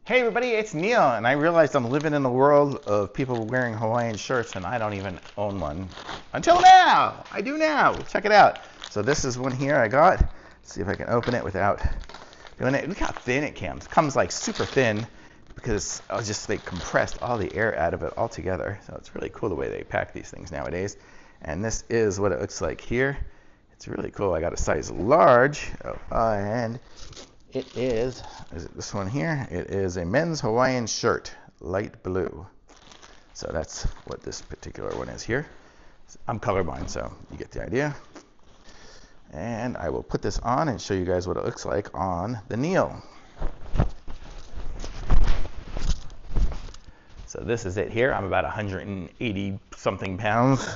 Hey everybody, it's Neil, and I realized I'm living in the world of people wearing Hawaiian shirts, and I don't even own one. Until now! I do now! Check it out. So this is one here I got. Let's see if I can open it without doing it. Look how thin it comes. It comes like super thin because I was just like compressed all the air out of it all together. So it's really cool the way they pack these things nowadays. And this is what it looks like here. It's really cool. I got a size large. And it is it this one here? It is a men's Hawaiian shirt, light blue. So that's what this particular one is here. I'm colorblind, so you get the idea. And I will put this on and show you guys what it looks like on the Neil. So this is it here. I'm about 180 something pounds.